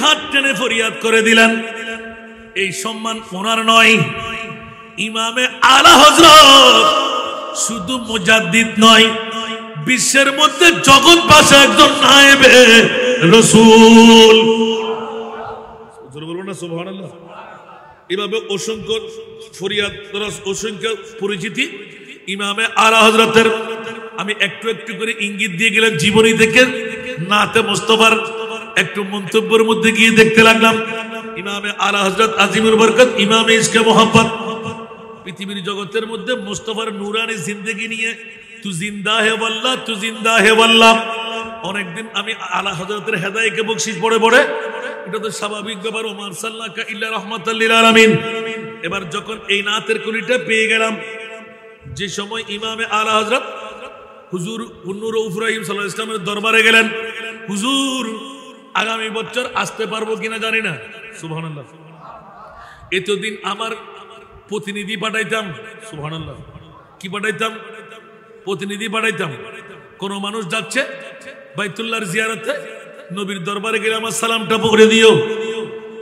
হাত টেনে ফরিয়াদ করে দিলেন। এই সম্মান ওনার নয়, ইমামে আলা হযরত শুধু মুজাদ্দিদ নয়, বিশ্বের মধ্যে জগৎ বাসা একজন নায়েবে রাসূল। বলুন না সুবহানাল্লাহ। এভাবে অসংখ্য ফরিয়াদ, অসংখ্য পরিচিতি ইমামে আলা হযরতের। আমি একটু একটু করে ইঙ্গিত দিয়ে গেলাম জীবনী থেকে, নাতে মুস্তাফার একটু মন্তব্যের মধ্যে গিয়ে দেখতে লাগলাম। ইমামে আলা হযরত আজিমুল বরকত, ইমামে ইশকে মোহাব্বত। পৃথিবীর জগতের মধ্যে মুস্তাফার নূরানি জিন্দেগি নিয়ে তু জিন্দা হে ওয়াল্লাহ, তু জিন্দা হে ওয়াল্লাহ। অনেকদিন আমি আলা হযরতের হেদায়েতকে বকশিশ পড়ে পড়ে, এটা তো স্বাভাবিক ব্যাপার, ওমা আরসালনাকা ইল্লা রাহমাতাল লিল আলামিন। এবার যখন এই নাতের কলিটা পেয়ে গেলাম, যে সময় ইমামে আলা হযরত হুজুর নূর ইব্রাহিম সাল্লাল্লাহু আলাইহি ওয়াসাল্লামের দরবারে গেলেন, হুজুর আগামী বছর আসতে পারবো কিনা জানি না। সুবহানাল্লাহ। এতদিন আমার প্রতিনিধি পাঠাইতাম, সুবহানাল্লাহ, কি পাঠাইতাম? প্রতিনিধি পাঠাইতাম। কোন মানুষ যাচ্ছে বাইতুল্লাহর জিয়ারতে, নবীর দরবারে গেলে আমার সালামটা পড়ে দিও,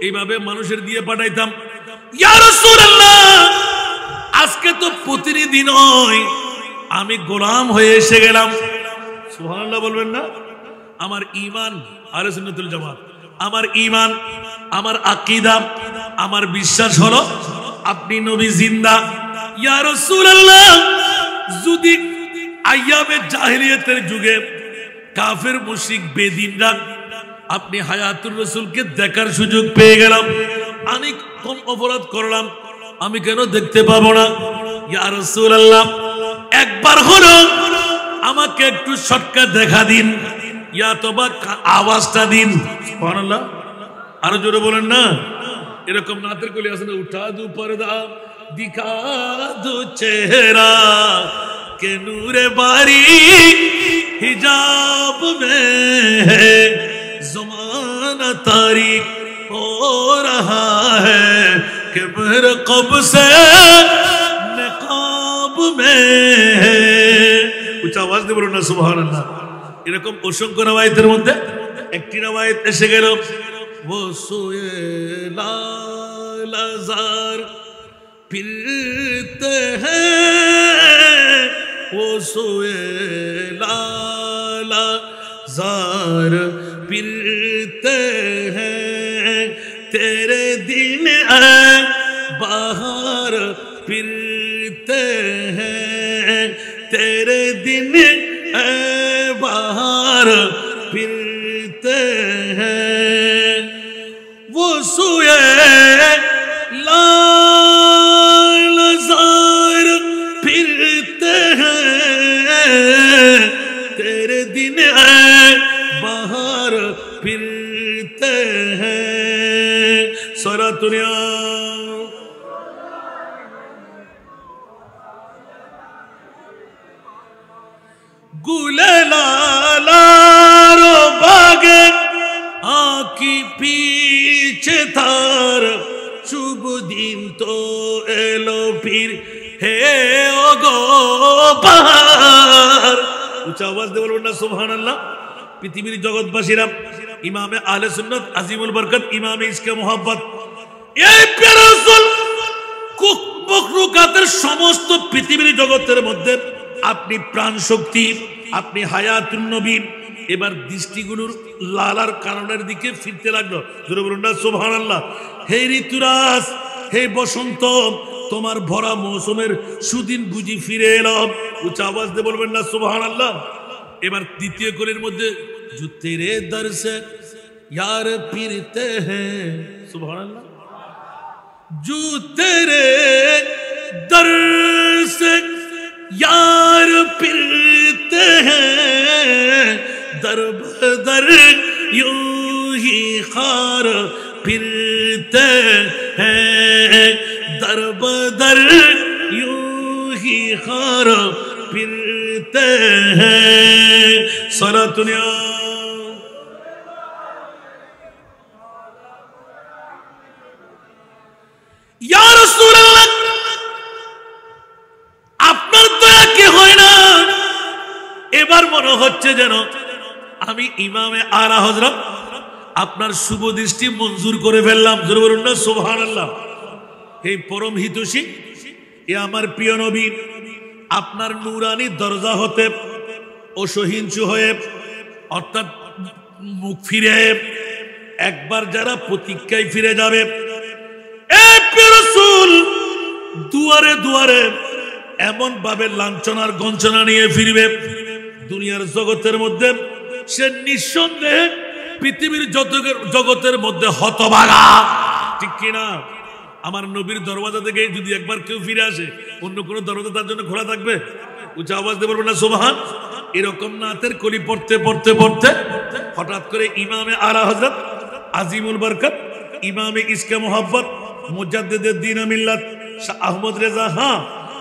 এইভাবে মানুষের দিয়ে পাঠাইতাম। ইয়া রাসূলুল্লাহ, আজকে তো প্রতিনিধি নয়, আমি গোলাম হয়ে এসে গেলাম। সুবহানাল্লাহ বলবেন না? আমার ঈমান আহলে সুন্নাতুল জামাত, আমার ঈমান, আমার আকীদা, আমার বিশ্বাস হলো আপনি নবী জিন্দা। ইয়া রাসূলুল্লাহ, যদি আইয়ামে জাহেলিয়াতের যুগে কাফের মুশরিক বেদিনরা আপনি হায়াতুর রাসূলকে দেখার সুযোগ পেয়ে গেলাম, আমি কোন অপরাধ করলাম, আমি কেন দেখতে পাবো না? ইয়া রাসূলুল্লাহ, একবার হলো আমাকে একটু শর্টকাট দেখা দিন, ইয়া তোবা আওয়াজটা দিন। সুবহানাল্লাহ, আরো জোরে বলেন না। এরকম নাতের কলি আছে না, উঠা দু পর্দা দিখা দু চেহারা के नूरे बारी हिजाब में है, ज़माना तारीक हो रहा है कि मेरे कब से नकाब में है। कुछ आवाज दे बोलो ना सुबहानाल्लाह। এরকম অসংখ্য রওয়ায়াতের মধ্যে একটি রওয়ায়াত এসে গেল, वो सोए लाल जार फिरते हैं, वो सोए लाला जार फिरते हैं, तेरे दिन बाहर फिरते हैं, तेरे दिन बाहर फिरते हैं, वो सोए लाल जार फिरते हैं, तेरे दिन बाहर फिरते हैं। सारा दुनिया गुले लालारो बागे आँखी पीछे थार, शुभ दिन तो एलो फिर हे ओ गो बाहर। উচ্চ আওয়াজ দিয়ে বলবেন না সুবহানাল্লাহ। পৃথিবীর জগৎবাসীরা ইমামে আহলে সুন্নাত আজিমুল বরকত, ইমামে ইশকে মোহাব্বত, এই প্রিয় রাসূল মখলুকাতের সমস্ত পৃথিবীর জগতের মধ্যে আপনি প্রাণ শক্তি, আপনি হায়াতুন নবী। এবার দৃষ্টিগুলোর লালার কারণের দিকে ফিরতে লাগলো, জোরে বলুন না সুবহানাল্লাহ। হে ঋতুরাজ, হে বসন্ত, তোমার ভরা মৌসুমের সুদিন বুঝি ফিরে এলো। উচ্চ আওয়াজ দিয়ে বলবেন না সুবহানাল্লাহ। এবার দ্বিতীয় কলির মধ্যে जो तेरे दर से यार फिरते हैं, सुभानअल्लाह, जो तेरे दर से यार फिरते हैं, दर बदर यूं ही खार फिरते हैं, दर बदर यूं ही खार फिरते हैं। सारा दुनिया या রাসূলুল্লাহ, আপনার দয়া কি হয় না? এবার মনে হচ্ছে যেন আমি ইমামে আলা হযরত আপনার শুভ দৃষ্টি মঞ্জুর করে ফেললাম। জোরে বলুন না সুবহানাল্লাহ। এই পরম হিতৈষী এ আমার প্রিয় নবী আপনার নূরানি দরজা হতে অসহিঞ্চু হয়ে অর্থাৎ মুখ ফিরে একবার যারা প্রতীক্ষায় ফিরে যাবে, এ প্রিয় রাসূল দুয়ারে দুয়ারে এমন ভাবে লাঞ্ছনার গঞ্জনা নিয়ে ফিরবে, দুনিয়ার জগতের মধ্যে সে নিঃসন্দেহে পৃথিবীর জগতের মধ্যে হতভাগা, ঠিক কিনা? আমার নবীর দরওয়াজা থেকে যদি একবার কেউ ফিরে আসে, অন্য কোনো দরওয়াজা তার জন্য খোলা থাকবে? উঁচা আওয়াজ দিয়ে বলবেন না সুবহান। এরকম নাতের কলি পড়তে পড়তে পড়তে হঠাৎ করে ইমামে আলা হযরত আজিমুল বরকত ইমামে ইসকে মোহাব্বত মুজাদ্দিদুদ দ্বীন মিল্লাত শাহ আহমদ রেজা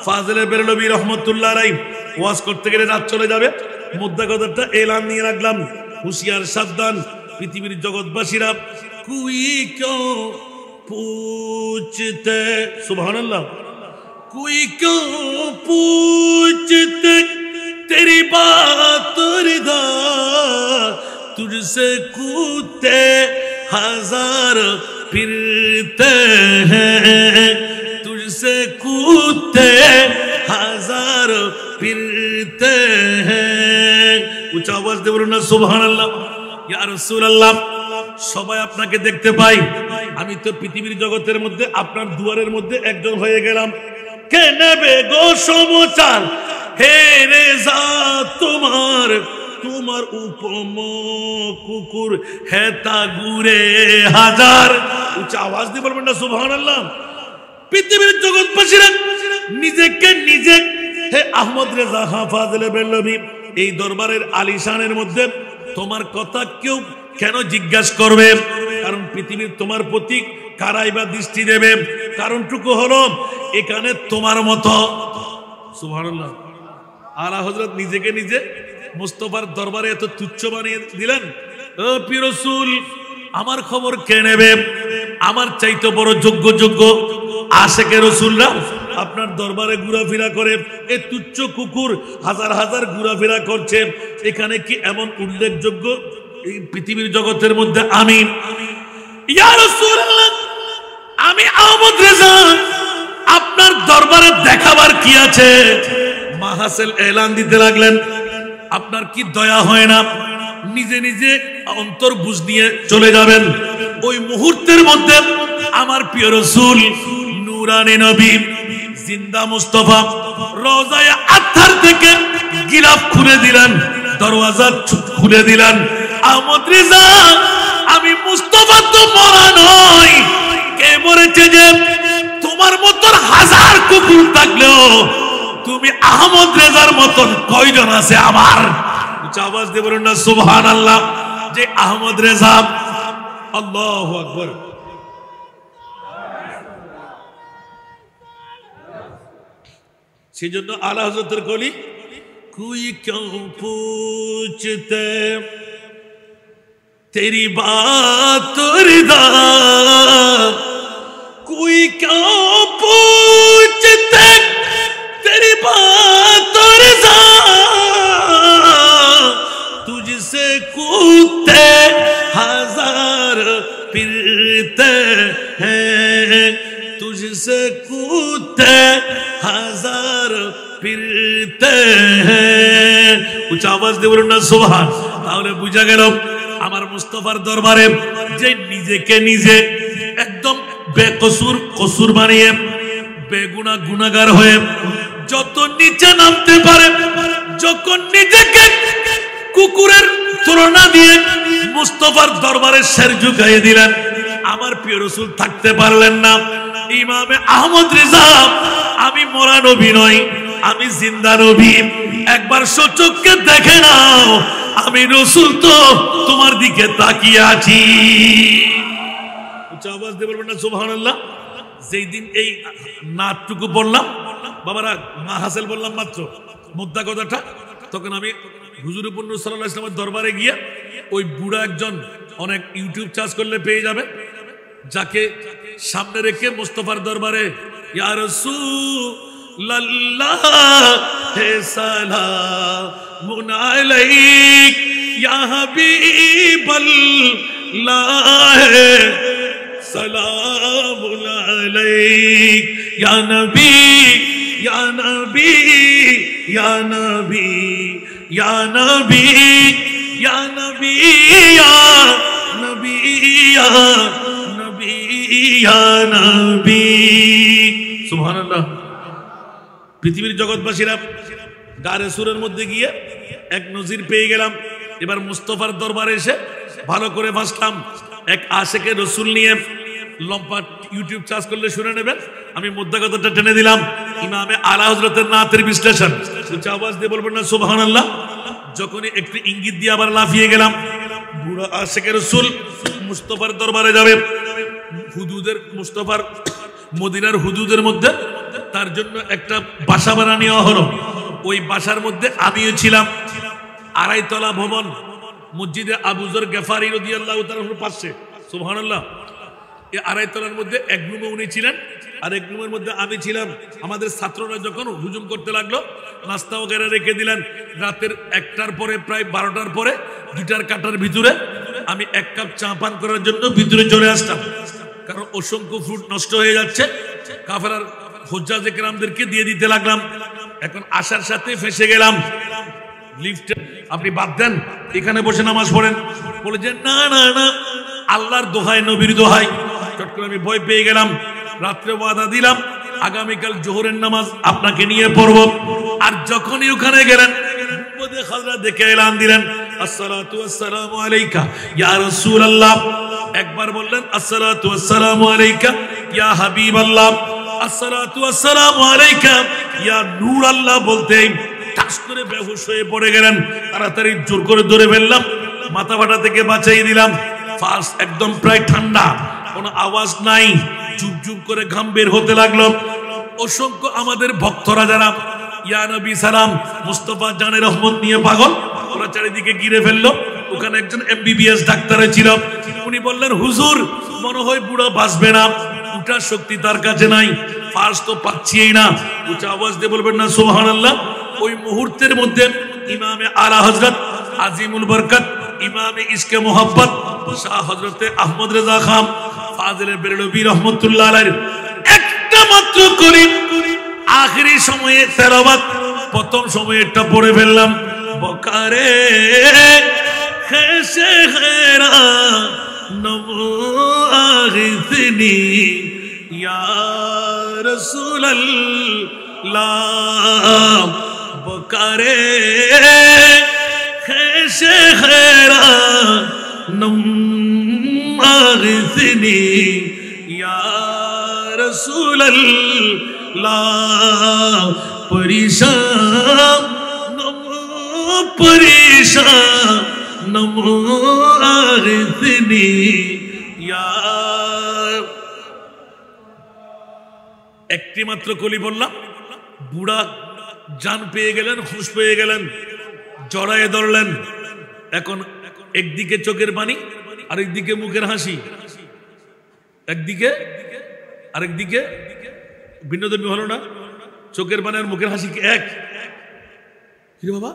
ফাজিলে বেরলভী রহমতুল্লাহ আলাইহি ওয়াজ করতে গেলে রাত চলে যাবে। মুদ্রা কথাটা এলান নিয়ে রাখলাম, হুঁশিয়ার সাবধান পৃথিবীর জগৎবাসীরা। কুই ক্যোं पूछते सुभानअल्लाह, कोई क्यों पूछते तेरी बात रिदा, तुझसे कूदते हजार फिरते हैं, तुझसे कूदते हजार फिरते हैं। ऊंचा आवाज दे बोलो ना सुभानअल्लाह। या রাসূলুল্লাহ সবাই আপনাকে দেখতে পাই, আমি তো পৃথিবীর জগতের মধ্যে আপনার দুয়ারের মধ্যে একজন হয়ে গেলাম। কে নেবে গো সমাচার হে রেজা তোমার, তোমার উপম কুকুর হেতা গুরে হাজার। উচ্চ আওয়াজ দিয়ে বলবেন না সুবহানাল্লাহ। পৃথিবীর জগৎবাসীরা নিজেকে নিজে হে আহমদ রেজা ফাজিলে বেরলভী এই দরবারের আলিশানের মধ্যে তোমার কথা কেউ কেন জিজ্ঞাসা করবে? কারণ পৃথিবীর তোমার প্রতি কারাই বা দৃষ্টি দেবে? কারণটুকু হলো এখানে তোমার মতো সুবহানাল্লাহ আলা হযরত নিজেকে নিজে মুস্তাফার দরবারে এত তুচ্ছ বানিয়ে দিলেন। ও প্রিয় রাসূল আমার খবর কে নেবে? আমার চাইতে বড় যোগ্য যোগ্য আশিকে রাসূলরা আপনার দরবারে ঘোরাফেরা করে, এই তুচ্ছ কুকুর হাজার হাজার ঘোরাফেরা করছে। এখানে কি এমন উল্লেখযোগ্য এই পৃথিবীর জগতের মধ্যে আমি? ইয়া রাসূলুল্লাহ আমি আহমদ রেজা আপনার দরবারে দেখাবার কি আছে? মাহাসেল এলান দিতে লাগলেন, আপনার কি দয়া হয় না নিজে নিজে অন্তর বুঝ নিয়ে চলে যাবেন? ওই মুহূর্তের মধ্যে আমার প্রিয় রাসূল নূরানী নবী জিন্দা মুস্তাফা রওজায়ে আতহার থেকে গিলাফ খুলে দিলেন, দরওয়াজা খুলে দিলেন। আহমদ রেজা আমি মুস্তাফা তো মরা নই, কে মরেছে যে? তোমার মতন হাজার কুকুর থাকলেও তুমি আহমদ রেজার মতন কয়জন আছে আমার? উচ্চ আওয়াজ দিয়ে বলুন না সুবহানাল্লাহ। যে আহমদ রেজা, আল্লাহু আকবার। সেজন্য আলা হযরতের কলি কোই क्यों पूछते तेरी बात रिदा, कोई क्यों पूछते तेरी बात रिदा, तुझसे कूदते हजार फिरते हैं, तुझसे कूदते हजार फिरते हैं। উচ্চ আওয়াজ দিয়ে বলুন না সুবহান। তাহলে বুঝা গেল আমার মুস্তাফার দরবারে যে নিজেকে নিজে একদম বেকসুর কসুর বানিয়ে বেগুনাহ গুনাহগার হয়ে যত নিচে নামতে পারে, যখন নিজেকে কুকুরের তুলনা দিয়ে মুস্তাফার দরবারে শির ঝুঁকিয়ে দিলেন, আমার প্রিয় রাসূল থাকতে পারলেন না। ইমামে আহমদ রেজা আমি মরা নবী নই, আমি জিন্দা নবী। একবার সচক্ষে দেখে নাও, আমি রাসূল তো তোমার দিকে তাকিয়ে আছি। উচ্চ আওয়াজ দিয়ে বলবেন না সুবহানাল্লাহ। যেই দিন এই নাটটুকু বললাম বাবারা, মাহাসেল বললাম মাত্র মুদ্রা কথাটা, তখন আমি হুজুর সাল্লাল্লাহু আলাইহি ওয়াসাল্লামের দরবারে গিয়ে ওই বুড়া একজন, অনেক ইউটিউব চার্জ করলে পেয়ে যাবে, যাকে সামনে রেখে মুস্তাফার দরবারে ইয়া রাসূলুল্লাহ হে সালামুন আলাইক ইয়া হাবিবাল सलामुल अलैक या नबी या नबी या नबी या नबी या नबी या नबी या नबी या नबी सुबहानाल्लाह। পৃথিবীর জগৎবাসীরা গারে সুরের মধ্যে গিয়ে এক নজির পেয়ে গেলাম। এবার মুস্তাফার দরবারে এসে ভালো করে ভাসলাম। এক আশেকে রসুল নিয়ে লম্বা ইউটিউব চার্জ করলে শুনে নেবেন। আমি মুদ্রা কথাটা টেনে দিলাম। ইমামে আলা হযরতের নাতের বিশ্লেষণ উচ্চ আওয়াজ দিয়ে বলবেন না সুবহানাল্লাহ। যখনই একটু ইঙ্গিত দিয়ে আবার লাফিয়ে গেলাম। বুড়া আশেকে রসুল মুস্তাফার দরবারে যাবে। হুদুদের মুস্তাফার মদিনার হুদুদের মধ্যে তার জন্য একটা বাসা ভাড়া নেওয়া হলো। ওই বাসার মধ্যে আমিও ছিলাম। আড়াইতলা ভবন, মসজিদে আবু যর গেফারি রাদিয়াল্লাহু তাআলার পাশে সুবহানাল্লাহ। এই আড়াইতলার মধ্যে এক রুমে উনি ছিলেন আর এক রুমের মধ্যে আমি ছিলাম। আমাদের ছাত্ররা যখন হুজুম করতে লাগলো নাস্তা ওগেরা রেখে দিলেন। রাতের 1টার পরে প্রায় 12টার পরে 2টার কাটার ভিতরে আমি 1 কাপ চা পান করার জন্য ভিতরে চলে আসতাম। কারণ অসংখ্য ফ্রুট নষ্ট হয়ে যাচ্ছে, কাফেরার হুজ্জাজে কেরামদেরকে দিয়ে দিতে লাগলাম। এখন আসার সাথে ফেসে গেলাম। লিফটে আপনি বাদ দেন, এখানে বসে নামাজ পড়েন। বলে যে না না না, আল্লাহর দোহাই নবীর দোহাই। চট করে আমি ভয় পেয়ে গেলাম। রাত্রে ওয়াদা দিলাম আগামীকাল জোহরের নামাজ আপনাকে নিয়ে পড়ব। আর যখনই ওখানে গেলেন হাজরা দেখে এলান দিলেন আসসালাতু ওয়াসসালামু আলাইকা ইয়া রাসূলুল্লাহ। একবার বললেন আসসালাতু ওয়াসসালামু আলাইকা ইয়া হাবিবাল্লাহ, আসসালাতু ওয়াসসালামু আলাইকা ইয়া নূর আল্লাহ। বলতেই টাস করে বেহুশ হয়ে পড়ে গেলেন। তাড়াতাড়ি জোর করে ধরে ফেললাম, মাথা ফাটা থেকে বাঁচাই দিলাম। ফার্স্ট একদম প্রায় ঠান্ডা, কোনো আওয়াজ নাই, চুপ চুপ করে ঘাম বের হতে লাগলো। অসংখ্য আমাদের ভক্তরা যারা ইয়া নবী সালাম মুস্তাফা জানে রহমত নিয়ে পাগল, ওরা চারিদিকে ঘিরে ফেললো। ওখানে একজন MBBS ডাক্তার ছিল। উনি বললেন হুজুর মনে হয় বুড়া বাঁচবে না, উঠার শক্তি তার কাছে নাই, ফার্স্ট তো পাচ্ছিই না। উচ্চ আওয়াজ দিয়ে বলবেন না সুবহানাল্লাহ। ওই মুহূর্তের মধ্যে ইমামে আলা হযরত আজিমুল বরকত ইমামে ইশকে মোহাব্বত শাহ হযরতে আহমদ রেজা খান ফাজিলে বেরলভী রহমাতুল্লাহ আলাইহি একটা মাত্র করি আখেরি সময়ে তেলাওয়াত প্রথম সময়েরটা পড়ে ফেললাম। বকারে খেসে হেরা নমো আগিসনি ইয়া রাসূলুল্লাহ। বকারে খেসে হেরা নমো আগিসনি ইয়া রাসূলুল্লাহ। পরিশান নমো পরিশান নমো আগিসনি ইয়া। একটি মাত্র কলি বললাম, বুড়া জান পেয়ে গেলেন, হুঁশ পেয়ে গেলেন, জড়ায়ে ধরলেন। এখন একদিকে চোখের পানি আরেকদিকে মুখের হাসি, একদিকে আরেকদিকে ভিন্নধর্মী হলো না। চোখের পানি আর মুখের হাসি কি এক? কি বাবা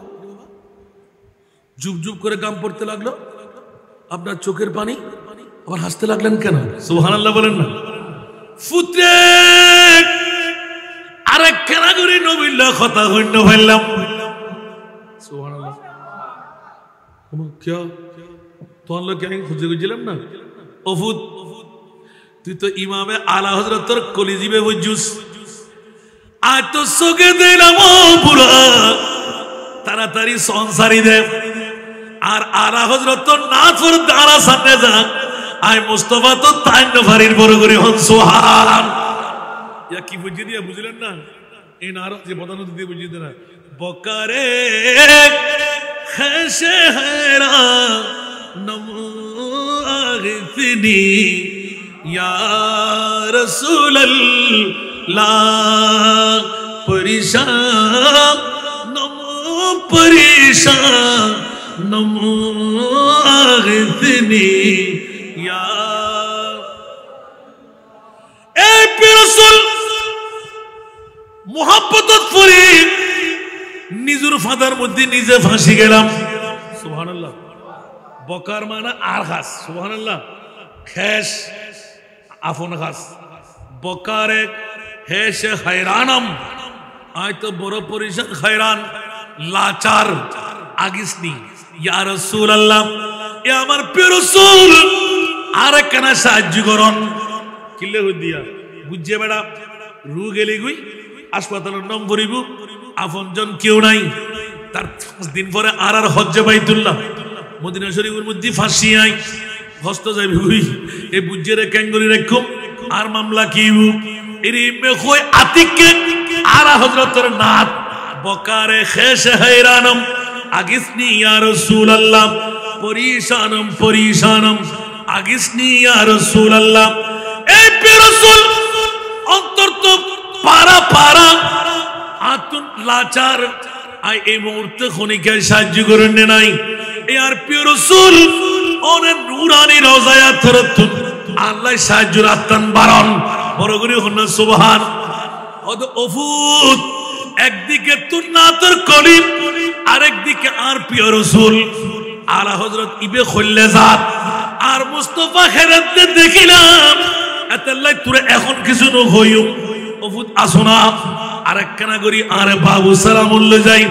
জুব জুব করে গাম পড়তে লাগলো। আপনার চোখের পানি আবার হাসতে লাগলেন কেন? সুবহানাল্লাহ বলেন না। ফুত্রে আরেক খেলা করে নবিল্লা কথা হইন্য ফেললাম। সুবহানাল্লাহ। क्या तो हम लोग क्या खुद गुजरलाम ना ओफुद তুই তো ইমামে আলা হযরতের কলিজিবে বুঝুস। আজ তো সোগে দিলাম ও বুড়া, তাড়াতাড়ি সংসারী দে। আর আলা হযরতের নাফর দাঁড়া সামনে যা। আই মুস্তাফা তো তাই নফারির বড় করে হন সুবহান। ইয়া কি বুঝি দিয়া বুঝলেন না? এই নারা যে বদানো দিয়ে বুঝিয়ে দেনা। বকারে খেসে হেরা নমো আগিসনি ইয়া রাসূলুল্লাহ। পরিশান নমো পরিশান নমো আগিসনি ইয়া। এই রাসূল মুহাব্বতত পড়ি নিজের ফাদার মধ্যে নিজে ফাঁসি গেলাম। সুবহানাল্লাহ। বকার মানে আর ঘাস, সুবহানাল্লাহ, খেস আফন ঘাস, বকারে হেসে hayranam, আয় তো বড় পরিশান hayran, লাচার, আগিসনি, ইয়া রাসূলুল্লাহ, এ আমার প্রিয় রাসূল, আর কেনা সাহায্য করুন। কিলে হই দিয়া বুঝছে বেড়া, রু গেলি গুই হাসপাতালের নাম ভরিব, আপনজন কেউ নাই। তার 5 দিন পরে আর হজ্জে বাইতুল্লাহ মদিনা শরীফের মধ্যে ফাঁসি আই হস্ত যাইবি গুই, এ বুঝছে রে ক্যাঙ্গরি রেখো আর মামলা কিউ এরি মে কই আতিকে আর হযরতের নাত বকারে খেশ hayranam আগিসনি ইয়া রাসূলুল্লাহ, পরিশানম পরিশানম আগিসনি ইয়া রাসূলুল্লাহ। এই প্রিয় রাসূল অন্তর তো পারা পারা আতুন লাচার, আই এই মুহূর্তে খনিকে সাহায্য করেন নাই। এ আর প্রিয় রাসূল ওনে নূরানি রওজায়া তরতুন আল্লাহ সাহায্য রাতান বারণ বড় করে হন সুবহান। ওদ ওফুত একদিকে তুর নাতর কলিম, আরেকদিকে আর প্রিয় রাসূল আলা হযরত ইবে খল্লে জাত আর মুস্তাফা খেরাতে দেখিলাম এতলাই তোরে এখন কিছু ন হইও ওফুত আসনা আরেকখানা করি আরে বাবু সালামুল্লাহ যাই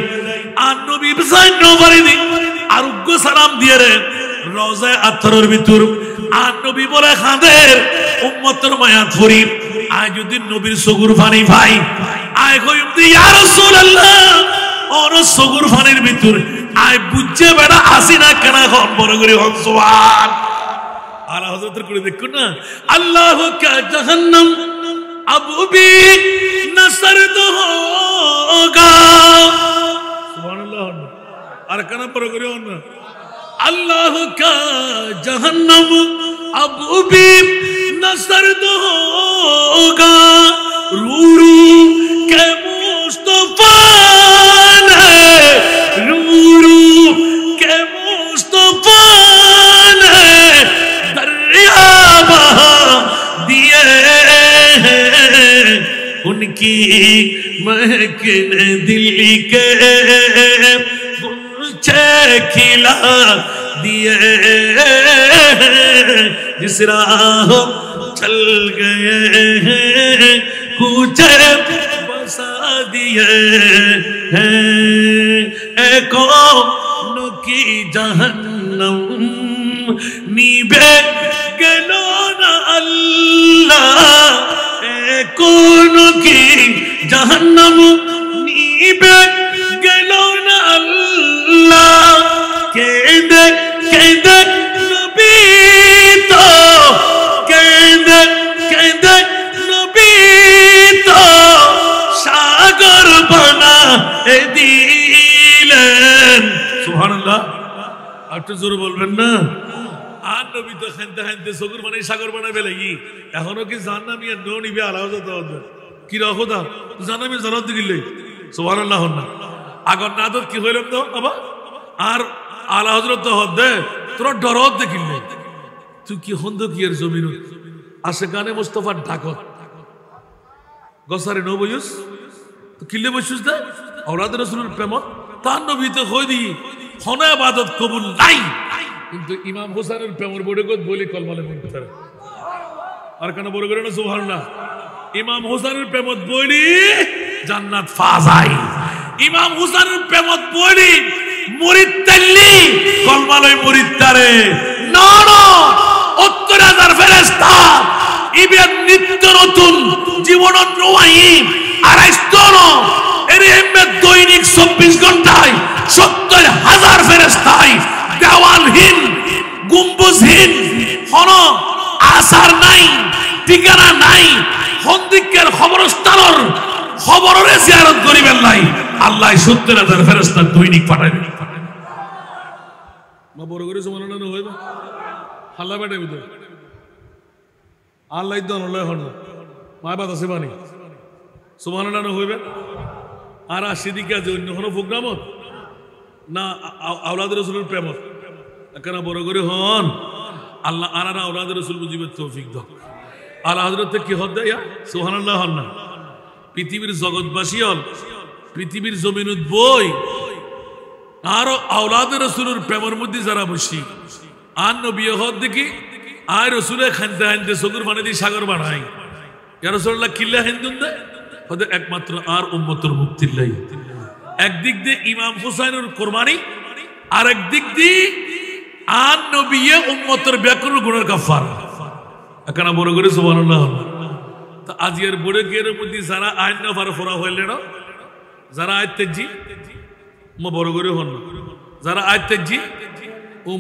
আর নবী বিসাই নবারি দি আরোগ্য সালাম দিয়ে রে রওজায়ে আতরের ভিতর আর নবী বলে খাদের উম্মতের মায়া ধরি, আয় যদি নবীর সগুর পানি ভাই আয় কইম দি ইয়া রাসূলুল্লাহ, ওর সগুর পানির ভিতর আয় বুঝছে বেটা আসি না কেন হন বড় করে হন সুবহান। আলা হযরতের করে দেখুন না, আল্লাহু কা জাহান্নাম আবু বি নসরদ হোগা, সুবহানাল্লাহ। আর কেন বড় করে হন না, আল্লাহু কা জাহান্নাম আবু বি নসরদ হোগা, রুরু কে মুস্তাফা নে, রুরু কে মুস্তাফা নে দরিয়া বहा दिए उनकी महकने दिल के गुलचे खिला दिए, जिस राह चल गए हैं कूचे बसा दिए हैं, ए कौन की जहन्नम नीबे गलो ना अल्लाह, ए कौन की जहन्नम नीबे गलो ना अल्लाह, कहदे कहदे नबी तो कहदे कहदे नबी तो सागर बना दिलेन, सुबहानाल्लाह। একটু জোরে বলবেন না, আর নবী তো খানতে খানতে সগুর মানে সাগর বানাবে লাগি, এখনো কি জান্নামী আর নো নিবে আলাদা যেতে হবে কি রাখো দা জান্নামী জানাত দিলে সুবহানাল্লাহ না আগর না তো কি হইলাম তো বাবা আর আলা হযরত তো হদে তোর ডরত দেখিলে তুই কি হন্দ কি এর জমিন আসে গানে মুস্তাফা ঢাকত গসারে নো বয়স তো কিলে বসুস দে আওলাদ রাসূলের প্রেম তার নবী তো কই দি হনা ইবাদত কবুল নাই, কিন্তু ইমাম হোসেনের প্রেমের বড় কত বলি কলমালে মুনতার আর কেন বড় করে না সুবহানাল্লাহ। ইমাম হোসেনের প্রেমত বলি জান্নাত ফাজাই, ইমাম হোসেনের প্রেমত বলি মুরিদ তাল্লি কলমালে মুরিদ তারে না না ৭০,০০০ ফেরেশতা ইবেন নিত্য নতুন জীবন নওয়াই আর আইস্তনো এর এমে দৈনিক ২৪ ঘন্টায় ৭০,০০০ ফেরেশতাই দেওয়ালহীন গম্বুজহীন হন আসার নাই ঠিকানা নাই হন্দিকের খবরস্থানের খবরের জিয়ারত করিবেন নাই, আল্লাহ ৭০,০০০ ফেরেশতা দৈনিক পাঠাইবেন। মা বড় করে সুবহানাল্লাহ না হইবা আল্লাহ বেটা বিদ আল্লাহ দন আল্লাহ হন মা বাদ আছে বানি সুবহানাল্লাহ না হইবে। আর আসিদিকে আছে অন্য কোনো প্রোগ্রামত না আওলাদ রাসূলের প্রেমত কেন বড় করে হন আল্লাহ আর আওলাদ রাসূল বুঝিবে তৌফিক দাও। আলা হযরত কি হদ দেয় সুবহানাল্লাহ হন না পৃথিবীর জগৎবাসী হল পৃথিবীর জমিনত বই আর আওলাদ রাসূলের প্রেমের মধ্যে যারা বসি আর নবী হদ দেখি আর রসুলে খানতে খানতে চকুর পানি দিয়ে সাগর বানাই ইয়া রাসূলুল্লাহ কিল্লা হিন্দুন দে হদে একমাত্র আর উম্মতের মুক্তির লাই একদিক দিয়ে ইমাম হুসাইনের কোরবানি আর একদিক দিয়ে আর নবী উম্মতের ব্যাকরণ গুণের কাফারা এখানে বড় করে সুবহানাল্লাহ তো আজকের বড় গিয়ের মধ্যে যারা আইন না পারে ফোরা হইলে না যারা আয় তেজি মো বড় করে হন না যারা আয় তেজি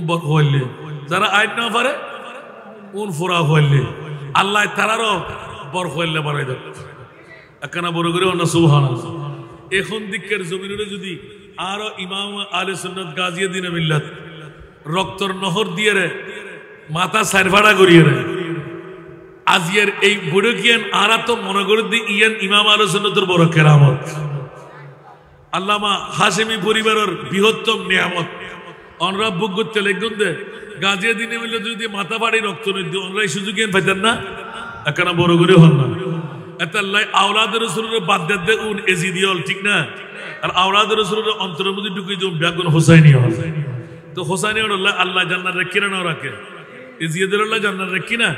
বড় হইলে যারা আইন না পারে উন ফোরা হইলে আল্লাহ তারারও বড় হইলে বাড়াই দেব এখানে বড় করে হন না সুবহানাল্লাহ এখন দিকের জমিনে যদি আরো ইমাম আলে সুন্নাত গাজিয়ে দিনে মিল্লাত রক্তর নহর দিয়ে রে মাথা সারভাড়া করিয়ে রে আজিয়ার এই বুড়ো জ্ঞান আরা তো মনে করে দি ইয়ান ইমাম আলে সুন্নাতের বড় কেরামত আল্লামা হাশেমি পরিবারের বৃহত্তম নিয়ামত অনরা বুক করতে লেগুন দে গাজিয়ে দিনে মিল্লাত যদি মাথা বাড়ি রক্ত নিয়ে অনরা এই সুযোগ পাইতেন না এখানে বড় করে হন না এতাল্লাই আওলাদের রাসূলের বাদ দে উন এজিদিয়ল ঠিক না আর আওলাদের রাসূলের অন্তরের মধ্যে ঢুকে যে ব্যাগুন হোসাইনি হয় তো হোসাইনি আল্লাহ আল্লাহ জান্নাত রাখি না রাখে এজিদিয়ল আল্লাহ জান্নাত রাখি না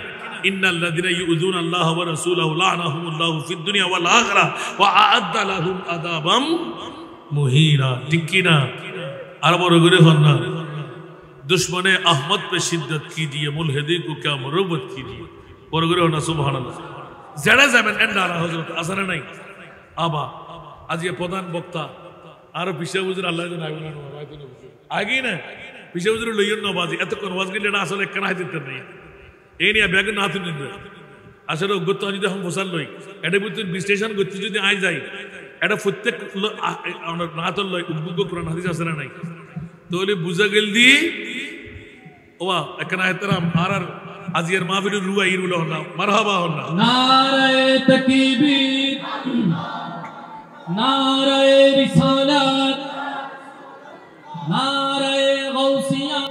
ইন্নাল্লাযিনা ইউযুনা আল্লাহ ওয়া রাসূলাহু লা'নাহুমুল্লাহু ফিদ দুনিয়া ওয়াল আখিরাহ ওয়া আ'আদ্দা লাহুম আযাবাম মুহিনা ঠিক কি না আর বড় করে হন না দুশমনে আহমদ पे शिद्दत कीजिए मुल्हिदी को क्या मुरब्बत कीजिए বড় করে হন না সুবহানাল্লাহ যারা যাবেন এন্ডারা হযরত আসরে নাই আবা আজ এই প্রধান বক্তা আর পিছে হুজুর আল্লাহ জান আইবনা আগে না পিছে হুজুর লইয়ন না বাজি এত কোন ওয়াজ গিলে আসলে কেন হাইতে নাই এই নিয়ে ব্যাগ না হাতে নিবে আসলে গত যদি हम বসাল লই এটা বুঝতে বিশ্লেষণ করতে যদি আই যাই এটা প্রত্যেক আমরা না তো লই উদ্যোগ কোরআন হাদিস আছে না নাই তাহলে বুঝা গেল দি ওয়া এখানে এহতরাম আর আজিয়ার মাহফিলের রুয়াই রুলা হল্লা মারহাবা হল্লা নারায়ে তাকবীর নারায়ে রিসালাত নারায়ে গাউসিয়া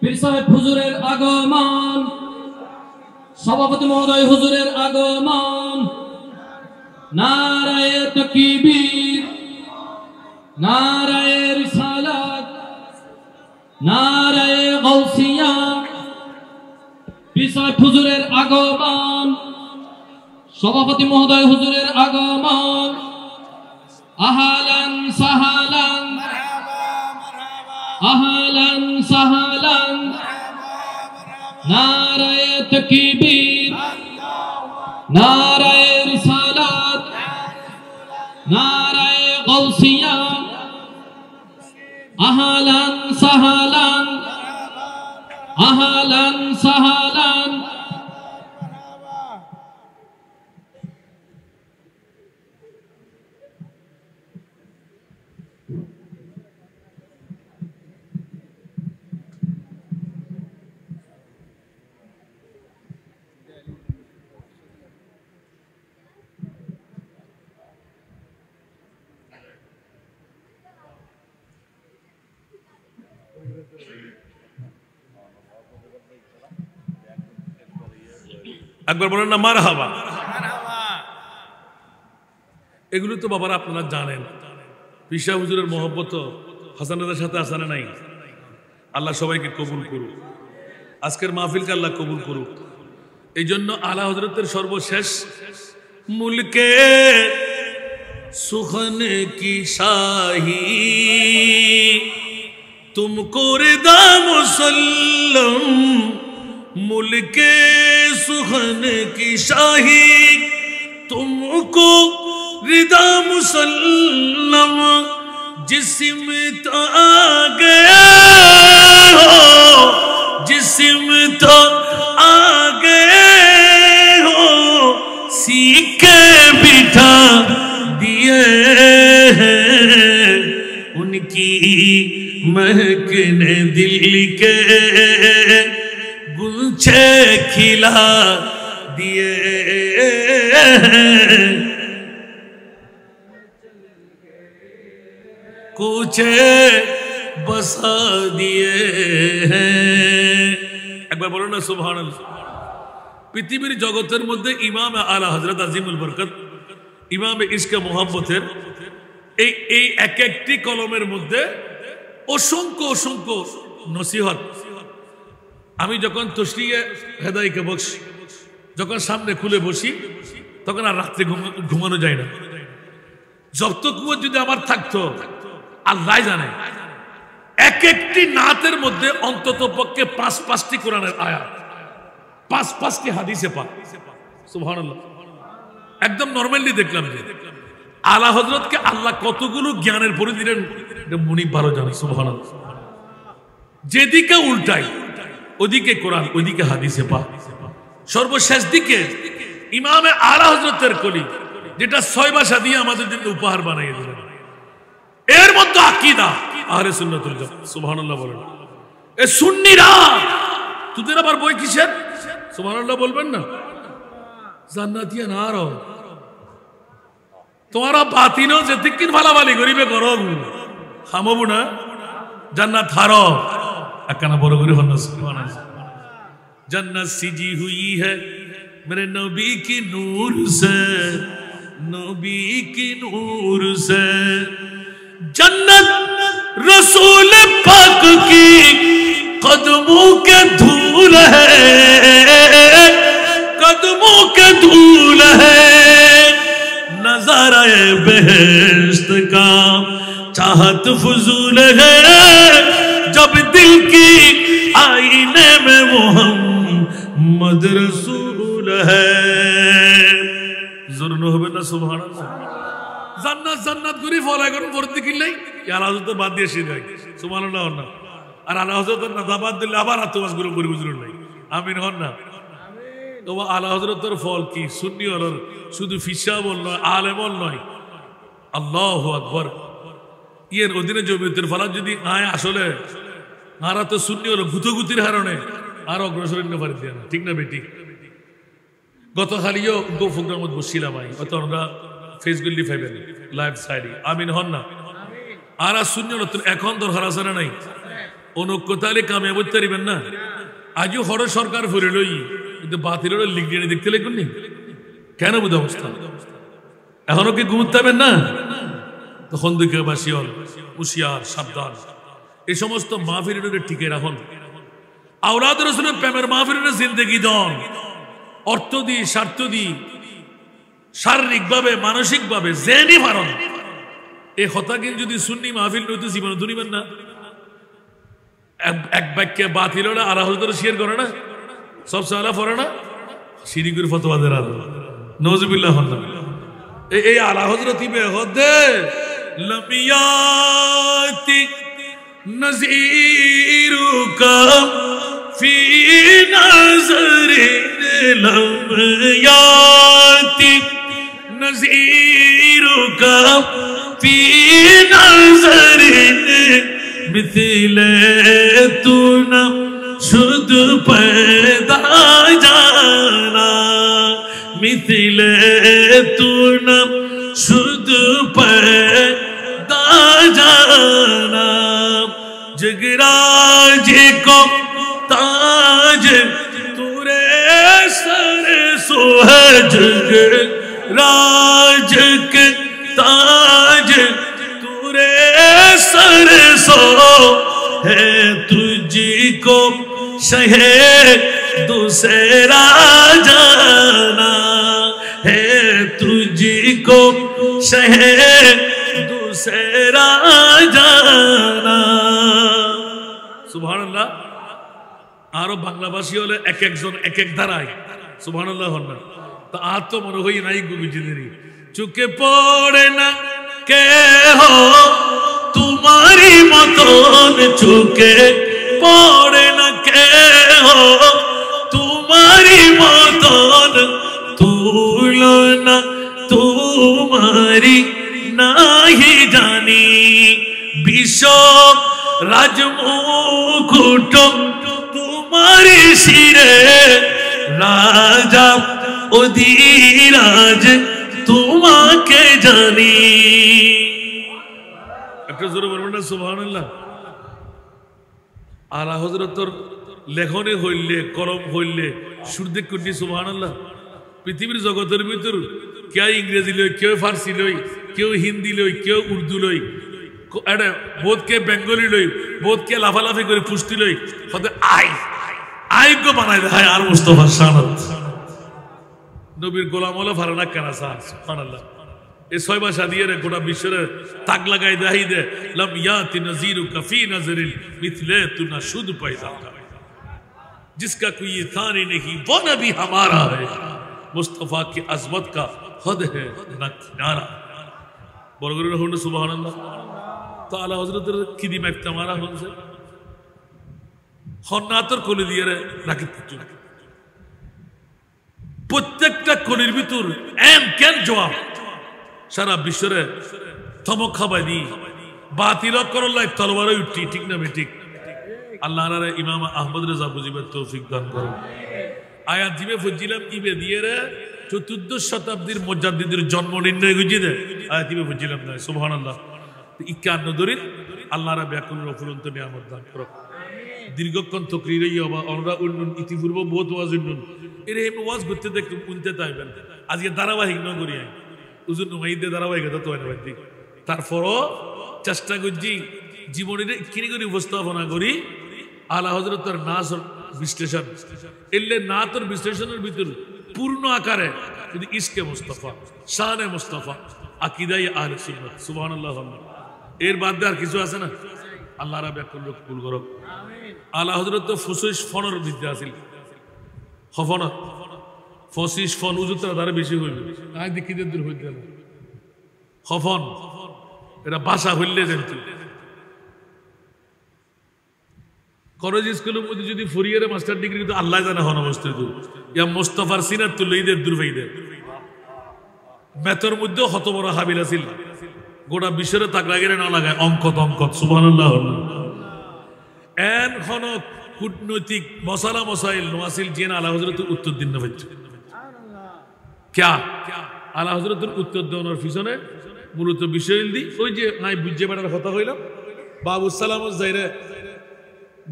পীর সাহেব হুজুরের আগমন সভাপতি মহোদয় হুজুরের আগমন নারায়ে তাকবীর নারায়ে রিসালাত নারায়ে গাউসিয়া পিসাব হুজুরের আগমন সভাপতি মহোদয় হুজুরের আগমন আহলান সাহালান আহলান সাহালান নারায়ে তাকবীর নারায়ে রিসালাত নারায়ে গাউসিয়া আহলান সাহালান আহলান সাহালান একবার বলেন না মারহাবা এগুলো তো বাবারা আপনারা জানেন পিসা হুজুরের মহব্বত হাসানাদের সাথে আসানে নাই আল্লাহ সবাইকে কবুল করুক আজকের মাহফিলকে আল্লাহ কবুল করুক এই জন্য আলা হযরতের সর্বশেষ মুলকে সুখন কি শাহী তুমকো রিদা মুসল্লম मुल्के सुखन की शाही तुमको रिदा मुसल्लम जिस्म तो आ गया हो जिस्म तो आ गए हो सीखे बिठा दिए हैं उनकी महकने दिल के गुलछे खिला दिए कुछे बसा दिए एक बार बोलो ना सुभानाल्लाह पृथ्वीर जगतेर मध्य इमाम आला हजरत আজিমুল বরকত इमाम इश्क मोहब्बतेर এই এক একটি কলমের মধ্যে অসংখ্য অসংখ্য নসিহত আমি যখন তশরিয়ে হেদায়কে বসি, যখন সামনে খুলে বসি, তখন আর রাত্রে ঘুমানো যায় না। যত কুয়ো যদি আমার থাকতো আল্লাহ জানে, এক একটি নাতের মধ্যে অন্তত পক্ষে 5-5টি কোরআনের আয়াত, 5-5টি হাদিসে পাক। সুবহানাল্লাহ। একদম নরমালি দেখলাম যে আলা হযরতকে আল্লাহ কতগুলো জ্ঞানের পরি দিলেন, মুনিব ভালো জানে। সুবহানাল্লাহ। যেদিকে উল্টাই ওদিকে কোরআন, ওদিকে হাদিসে পাক। সর্বশেষ দিকে ইমামে আলা হযরতের কলি, যেটা 6 ভাষা দিয়ে আমাদের জন্য উপহার বানিয়ে দিলেন। এর মধ্যে আকীদা আহলে সুন্নাতুল জামাত। সুবহানাল্লাহ বলেন। এ সুন্নিরা, তোদের আবার বই কিসের? সুবহানাল্লাহ বলবেন না? জান্নাতিয়া না আরো তোমারা বাতিনো যে তিকিন ভালাবালি গরিবে গরম হামবু না, জান্নাত হারো একখানা বড় করে হল। সুবহানাল্লাহ। जन्नत सिजी हुई है मेरे नबी की नूर से, नबी की नूर से। जन्नत रसूल पाक की कदमों के धूल है, कदमों के धूल है। नजारा बेहश्त का चाहत फजूल है, जब दिल की आईने में मोहम्मद रसूल है। জোর হবে না? সুবহানাল্লাহ। জান্নাত জান্নাত করে ফলাই করুন ভর্তি কিনলেই আলা হযরত বাদ দিয়ে এসে যায়। সুবহানাল্লাহ হন না? আর আলা হযরতের না বাদ দিলে আবার আত্মবাসগুলো করে বুঝলেন নাই। আমিন হন না? তোমার আলা হযরতের ফল কি? সুন্নি হল শুধু ফিসা বল নয়, আলেমল নয়। আল্লাহু আকবার। ইয়ের অধীনে জমিয়তের ফলার যদি আয় আসলে আরা তো সুন্নি হলো গুতগুতির হারণে আর অগ্রসর পারি দিয়ে না। ঠিক না বেটি? গত খালিও প্রোগ্রাম বসছিলাম আমি, অত আমরা ফেসগুলি ফাইবেন লাইভ সাইডে। আমিন হন না? আর সুন্নি হলো এখন দরকার আছে না নাই? অনুকতালে কামিয়াব করতে পারিবেন না। আজও হর সরকার ফুরে লই, কিন্তু বাতিল লিখ দিয়ে দেখতে লেখুন নি কেন? বুধ অবস্থা এখনো কি ঘুমতাবেন না? তখন দিকে বাসি হল হুশিয়ার, সাবধান। এই সমস্ত মাহফিলের টিকে রাখুন। আওলাদ রাসূলের প্রেমের মাহফিলের জিন্দেগি দন, অর্থ দি, স্বার্থ দি, শারীরিক ভাবে, মানসিক ভাবে জেনি ভারণ। এই কথা কিন্তু যদি সুন্নি মাহফিল নইতে জীবনে ধরিবেন না। এক বাক্যে বাতিল না আলা হযরত শেয়ার করে না, সব সালা পড়ে না, শিরিকের ফতোয়া দেন আর নওজুবিল্লাহ হন না। এই আলা হযরত ইবে হদে লমিয়াতি नज़ीरुका फी नज़रिन लम्याति, नज़ीरुका फी नज़रिन मिथले तू न शुद्ध पैदा जाना, मिथले तू न शुद्ध पैदा जाना। जगराज को ताज तुरे सर सोहे, जगराज के ताज तुरे सर सो है, तुझको शहे दूसरा जाना है, तुझको शहे दूसरा जाना। সুবহানাল্লাহ। আরো বাংলাভাষী হলে এক একজন এক এক ধারায় সুবহানাল্লাহ হন না? তা আর তো মনে হই নাই গুবিজিদেরই চোখে পড়ে না কে হো তোমারি মতন, চোখে পড়ে না কে হো তোমারি মতন, তুলনা তোমারি নাহি জানি। বিশ্ব রাজমুকুট তোমারি শিরে, রাজা অধিরাজ তোমাকে জানি। একটা জোরে বলবেন না সুবহানাল্লাহ? আলা হযরতর লেখনে হইলে, কলম হইলে সুরদে কুটি সুবহানাল্লাহ। পৃথিবীর জগতের ভিতর কেউ ইংরেজি লই, কেউ ফার্সি লই, কেউ হিন্দি লই, কেউ উর্দু লই, বোধ কে বেঙ্গলি লই, বোধ কে লাফালাফি করে পুষ্টি লই, আই আয়োগ্য বানায় দেয় আর মুস্তফা শাহানাত নবীর গোলাম হলে ফারে না কেনা সুবহানাল্লাহ এই 6 ভাষা দিয়ে গোটা বিশ্বের তাক লাগাই দেয় দে লাম ইয়াতি নজিরু কাফি নজরিল মিথলে তু না শুদ পয়দা जिसका कोई ये थानी नहीं वो नबी हमारा है मुस्तफा की अजमत का हद है न किनारा বড় হন সুবহানাল্লাহ তাআলা হযরতের কিদিম একটা মারা হনছে হন্নাতর কোলে দিয়ে রাখি প্রত্যেকটা কোলের ভিতর এম কেন জবাব সারা বিশ্বের থমক খাবাই দি বাতিল করলাই তরবারে উঠি ঠিক না ঠিক আল্লাহ রে ইমাম আহমদ রেজা বুঝিবার তৌফিক দান করুন আয়াত দিবে ফজিলাম ইবে দিয়ে রে 14 শতাব্দীর মুজাদ্দিদের জন্ম নির্ণয় গুজি দে আয়াত দিবে ফজিলাম না সুবহানাল্লাহ 51 দরিন আল্লাহ রা ব্যাকুল রফুলন্ত নিয়ামত দান করুন দীর্ঘক্ষণ তকরিরে ইবা আমরা উন্নন ইতিপূর্ব বহুত ওয়াজ উন্নন এর এই ওয়াজ করতে দেখতে শুনতে চাইবেন আজকে ধারাবাহিক ন করি হুজুর নমাইদে ধারাবাহিক তো হয় না ভাই তারপরও চেষ্টা করছি জীবনের কিনি করে উপস্থাপনা করি আলা হযরতের নাস বিশ্লেষণ এলে নাতর বিশ্লেষণের ভিতর পূর্ণ আকারে যদি ইশকে মুস্তাফা শানে মুস্তাফা আকীদায়ে আহলে সুন্নাত সুবহানাল্লাহ এর বাদ আর কিছু আছে না আল্লাহ রাব্বুল ব্যাকুল কবুল করুক আমিন আলা হযরত ফুসুস ফনর বিদ্যা আছিল হফন ফসিস ফন উজুতরা দ্বারা বেশি হইবে আই দেখি দূর হইতে না হফন এটা ভাষা হইলে জানতো কলেজ স্কুলের মধ্যে যদি ফরিয়ারে মাস্টার ডিগ্রি তো আল্লাহ জানে হন অবস্থিত ইয়া মুস্তাফার সিনাত তো লইদের দূর হইদে মেতর মধ্যে হত বড় হাবিল আছিল গোটা বিশ্বের তাক লাগেরে না লাগায় অঙ্কত সুবহানাল্লাহ এন খন কূটনৈতিক মশালা মশাইল নোয়াসিল জিন আলা হযরতের উত্তর দিন না ভাই আলা হযরতের উত্তর দেওয়ার পিছনে মূলত বিষয় দি ওই যে নাই বুঝে বেড়ার কথা হইলাম বাবু সালাম যাইরে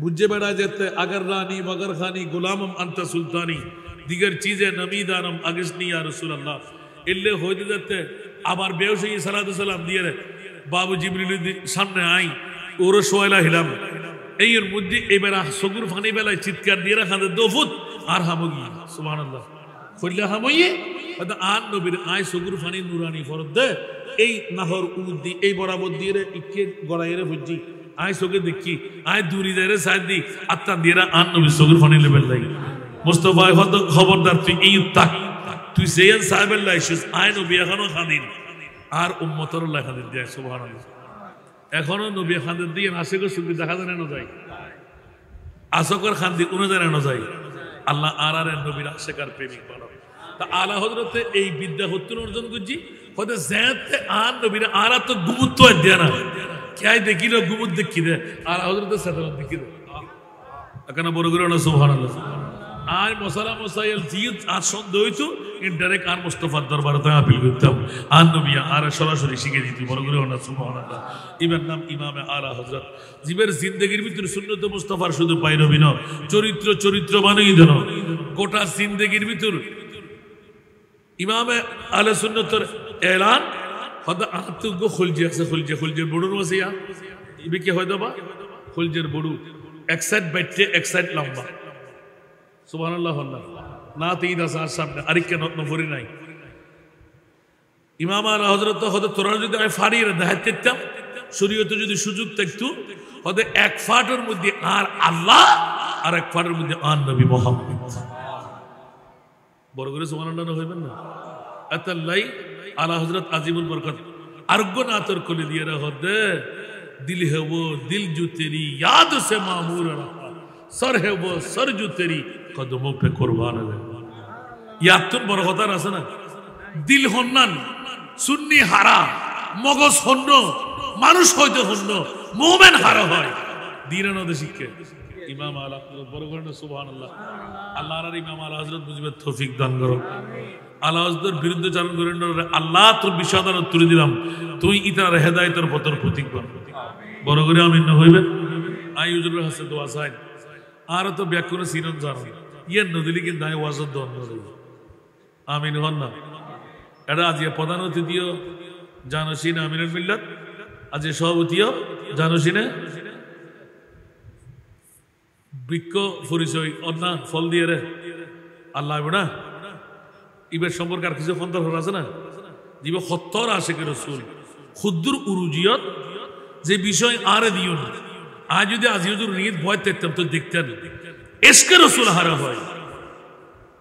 বুঝে বেড়া যেতে আগর রানী মগর খানি গুলামম আনতা সুলতানি দিগর চিজে নমিদানম আগসনি ইয়া রাসূলুল্লাহ এলে হইতে যেতে আবার বেউসি সালাতু সালাম দিয়ে বাবু জিবরিল সামনে আই ওর সোয়লা হিলাম এই এর মধ্যে এবারে সগুর ফানি বেলায় চিৎকার দিয়ে রাখা দফুত আর হামগি সুবহানাল্লাহ কইলা হামইয়ে ওটা আর নবীর আই সগুর ফানি নুরানি ফরদ দে এই নাহর উদি এই বরাবর দিয়ে ইকে গড়াইরে বুঝি আই সগে দেখি আই দূরি যাইরে সাইড দি আত্মা দিয়ে আর নবীর সগুর ফানি লেভেল লাই মুস্তাফা হদ খবরদার তুই এই তাক তুই যেন সাহেবের লাইছিস আই নবী এখনো খাদিন আর উম্মতের লেখাদের দিয়ে সুবহানাল্লাহ এখনো নবী খানদের দিয়ে আশেকের সুখী দেখা যায় না যায় আশকর খান দিয়ে উনি জানানো যায় আল্লাহ আর নবীর আশেকার প্রেমিক বানাও তা আলা হযরতে এই বিদ্যা হত্যন অর্জন করছি হতে যেতে আর নবীর আর তো গুমুত্ব দেয় না কে দেখিল গুমুত দেখি দে আলা হযরতে সাধারণ দেখি দে এখানে বড় করে না সুবহানাল্লাহ আর মশালা মশাইল জিদ আর সন্দেহ হইতো ইনডাইরেক্ট আর মুস্তাফার দরবারে তো আপিল করতাম আর নবী আর সরাসরি শিখে দিত বড় করে না সুবহানাল্লাহ ইমাম নাম ইমামে আলা হযরত জীবের জিন্দেগির ভিতর সুন্নত মুস্তাফার শুধু পাই নবী না চরিত্র বানিয়ে দেন গোটা জিন্দেগির ভিতর ইমামে আলে সুন্নতের এলান হদ আতুগো খুলজে আছে খুলজে বড়ুর ওসিয়া ইবে কি হয় দবা খুলজের বড়ু এক সাইড বাইটে এক সাইড লম্বা সুবহানাল্লাহ না তিন আসার সামনে আরেককে নফরি নাই ইমাম আলা হযরত হদ তোরা যদি আমি ফাড়িয়ে দেখাইতাম শরীয়তে যদি সুযোগ থাকতো হদে এক ফাটের মধ্যে আর আল্লাহ আর এক ফাটের মধ্যে আর নবী মুহাম্মদ বড় করে সুবহানাল্লাহ হইবেন না আতাল্লাই আলা হযরত আজিমুল বরকত আরগ্য নাতর কোলে দিয়ে হদে দিল है वो दिल जो तेरी याद से मामूर रहा सर है वो सर जो तेरी कदमों पे कुर्बान है याद तो बड़ কথা আছে না দিল হন্নান সুন্নি হারা মগজ হন্ন মানুষ হইতে হন্ন মুমিন হারা হয় দিনের নদে শিক্ষে ইমাম আলা বড় করে সুবহানাল্লাহ আল্লাহর আর ইমাম আলা হযরত বুঝবে তৌফিক দান করো আল্লাহ হযরতের বিরুদ্ধে চারণ করেন আল্লাহ তোর বিষয়দান তুলে দিলাম তুই ইতার হেদায়েতের পথের প্রতীক বন বড় করে আমিন না হইবে আই হুজুরের হাতে দোয়া চাই আর তো ব্যাকুল সিনন জানো ইয়ে নদীলি কিন্তু আই ওয়াজত দন আমিন হন না এটা আজ প্রধান অতিথিও জানোসি না আমিনুল মিল্লাত আজ সভাপতিও জানোসি না বৃক্ষ পরিচয় অন্যা ফল দিয়ে রে আল্লাহ না ইবের সম্পর্কে আর কিছু ফন্তর আছে না দিবে সত্তর আশেকের রসুল ক্ষুদ্র উরুজিয়ত যে বিষয় আরে দিও না আজ যদি আজি হুজুর নিয়ত ভয় দেখতাম তো দেখতেন এসকে রসুল হারা হয়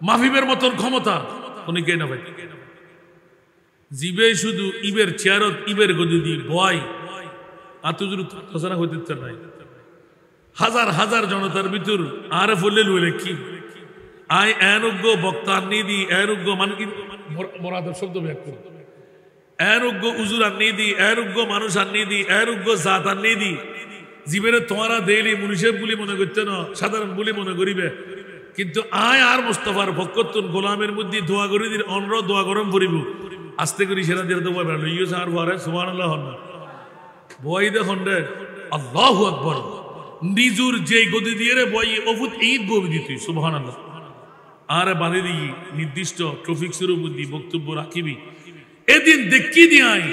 মাফিবের মতন ক্ষমতা উনি কে না ভাই জিবে শুধু ইবের চেয়ারত ইবের গদি দি ভয় আতুজুর তোসনা হইতে নাই হাজার হাজার জনতার ভিতর আরে ফলে লইলে কি আই এনজ্ঞ বক্তা নিদি এনজ্ঞ মান কি মোরাদের শব্দ ব্যাখ্যা এনজ্ঞ উজুর নিদি এনজ্ঞ মানুষ নিদি এনজ্ঞ জাত নিদি জীবনে তোমারা দেইলি মুনিশেব বলি মনে করতে না সাধারণ বলি মনে করিবে কিন্তু আয় আর মুস্তাফার ভক্কতুন গোলামের মধ্যে দোয়া করি দিন অনর দোয়া গরম পড়িব আস্তে করি সেরা দিয়ে তো বলবেন ইয়ে সার ভরে সুবহানাল্লাহ হন বই দেখুন রে আল্লাহু আকবার নিজুর যেই গদি দিয়ে রে বই অভূত ঈদ বই দিত সুবহানাল্লাহ আর বাঁধে দিই নির্দিষ্ট ট্রাফিক শুরু বুদ্ধি বক্তব্য রাখিবি এদিন দেখি দিয়াই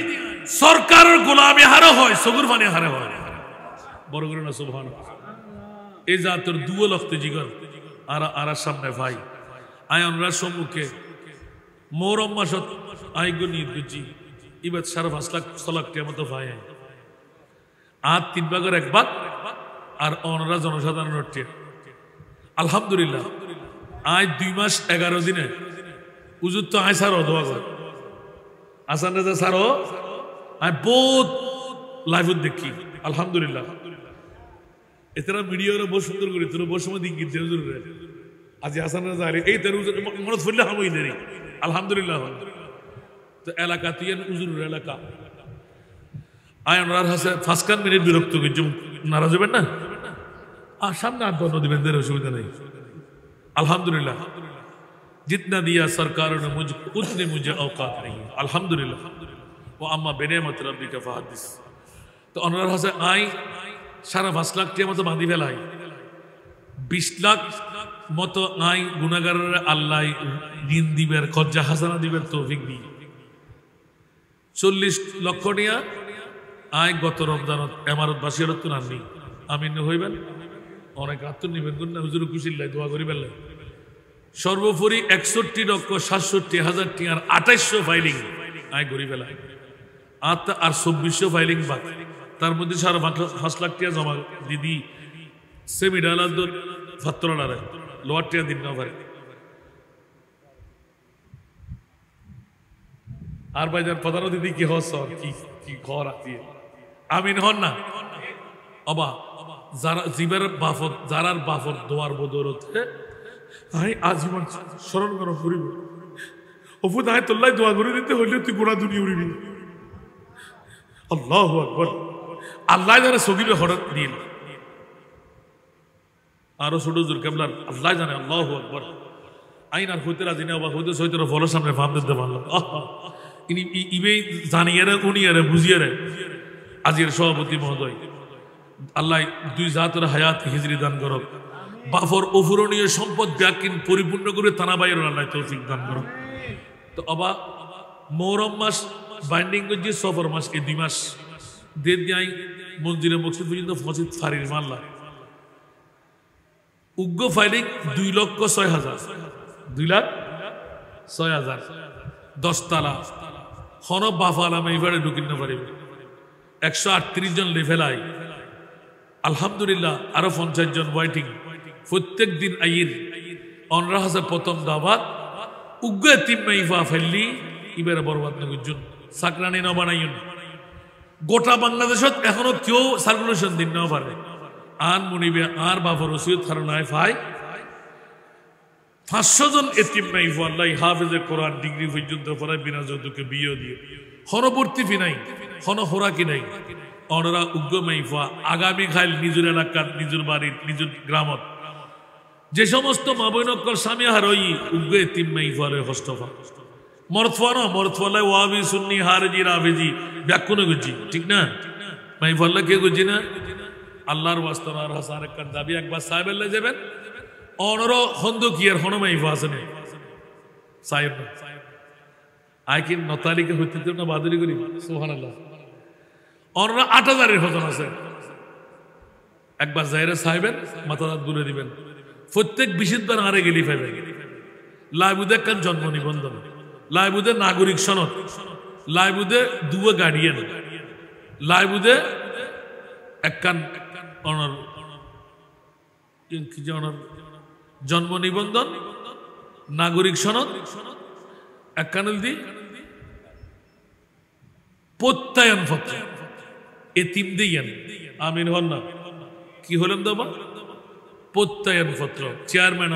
সরকারের গোলামে হারা হয় সগুর ফানে হারা হয় বড় করে না সুবহানাল্লাহ এই জাতের দুও লক্তে জিগর আর আর সামনে ভাই আয়নরা সম্মুখে মোরম মাসত আইগো নিয়ে বুঝি এবার 5.5 লাখ টাকা মতো ভাই আর 3 ভাগের 1 ভাগ আর অনরা জনসাধারণের টিয়া আলহামদুলিল্লাহ আজ 2 মাস 11 দিনে উজুর তো আয় সারো দোয়া কর আসান রাজা সারো আয় বহুত লাইভ দেখি আলহামদুলিল্লাহ এতরা মিডিয়ারে বহু সুন্দর করে তোর বহু সময় দিন গিয়ে হুজুর রে আজ হাসান রাজা আরে এই তোর মনত ফুললে হামই দেরি আলহামদুলিল্লাহ তো এলাকা তিন হুজুর এলাকা আয়নরার হাসে 5 মিনিট বিরক্ত কিছু নারাজ হবেন না আর সামনে আর বন্ধ দিবেন দের অসুবিধা নেই अल्हम्दुलिल्लाह जितना दिया सरकार ने मुझको उतने मुझे औकात नहीं अल्हम्दुलिल्लाह वो अम्मा बेनेमत रब्बी का फहदिस तो अनवर हसन आई 5.5 लाख টিয়া মতো বাঁধি ফেলাই 20 লাখ মতো আই গুনাহগারের আল্লাহ ঋণ দিবের কজ্জা হাসানা দিবের তৌফিক দি 40 লক্ষ টিয়া আই গত রমজানত ইমারত বাসির তো নানি আমিন হইবেন অনেক আত্ম নিবেদন না হুজুর খুশিল্লাই দোয়া করিবেন সর্বোপরি 61 লক্ষ 67 হাজার টিয়ার 2800 ফাইলিং আয় গরি ফেলা আর 2400 ফাইলিং বাদ তার মধ্যে 5.5 লাখ টিয়া জমা দিদি সেমিডালাদ ফাত্তরারে লোয়ার টিয়া দিন না পারে আর ভাইজান প্রধান দিদি কি হস কি কি ঘর আতি আমিন হন না অবা যারা জীবের বাফত যারার বাফত দোয়ার বদৌলতে আই আজীবন স্মরণ করা করিব অপু তাই তোল্লাই দোয়া করে দিতে হইলে তুই গোড়া দুনিয়া উড়িবি আল্লাহু আকবার আল্লাহ যারা সগিবে হঠাৎ দিন আরো ছোট জোর কেবলার আল্লাহ জানে আল্লাহু আকবার আইন আর হইতে রাজি না বা হইতে সইতে ফলের সামনে ফাম দিতে পারলাম ইনি ইবে জানিয়ে রে উনিয়ে রে বুঝিয়ে রে আজকের সভাপতি মহোদয় আল্লাহ দুই জাতের হায়াত হিজরি দান করো বাফর অফুরণীয় সম্পদ ব্যাকিন পরিপূর্ণ করে তানা বাইর আল্লাহ তৌফিক দান করো তো আবা মুহররম মাস বাইন্ডিং করছে সফর মাস এই 2 মাস দেড় দিয়াই মন্দিরে মসজিদ পর্যন্ত ফজিদ ফারির মাল্লা উগ্র ফাইলিং 2,06,000 2,06,000 10 তালা হন বাফালাম এইবারে ঢুকিন না পারিবে 138 জন লেভেলাই আলহামদুলিল্লাহ আরো 50 জন ওয়াইটিং প্রত্যেক দিন আইর অনরা হাসে প্রথম দাবাত উগ্র তিম্মাইফা ফেললি ইবের বরবাদ নগুজন সাকরানি না বানাইন গোটা বাংলাদেশত এখনো কেউ সার্কুলেশন দিন না পারে আন মুনিবে আর বাফর ওসিয়ত ধারণায় পাই 500 জন এতিম্মাইফা আল্লাহ হাফেজে কোরআন ডিগ্রি পর্যন্ত পড়ায় বিনা যৌতুকে বিয়ে দিয়ে হরবর্তী ফিনাই হন হোরাকি নাই অনরা উগ্র মাইফা আগামী খাইল নিজের এলাকার নিজের বাড়ির নিজের গ্রামত যে সমস্ত মাবৈনকল স্বামী হারই উগ্র এতিম মাইফারে হস্তফা মরতফানো মরতফালায় ওয়াবি সুন্নি হারজি রাফেজি ব্যাকুনে গুজি ঠিক না মাইফাল্লা কে গুজি না আল্লাহর ওয়াস্তান আর হাসান একবার দাবি একবার সাহেবেল্লা যাবেন অনর খন্দকিয়ার হন মাইফা আছে না সাহেব আইকিন নতালিকে হইতে না বাদুরি করি সুবহানাল্লাহ অনরা 8,000 এর হজন আছে একবার জায়রে চাইবেন মাথা দাঁত গুলে দিবেন প্রত্যেক 20 বার হারে গেলি পাইবেন লাইবুদে একখান জন্ম নিবন্ধন লাইবুদে নাগরিক সনদ লাইবুদে দুয়ে গার্ডিয়ান লাইবুদে একখান অনর জন্ম নিবন্ধন নাগরিক সনদ একখান দি প্রত্যয়ন পত্র এ তিন দিয়েন আমিন হন না কি হলেন দাবা প্রত্যয়ন পত্র চেয়ারম্যান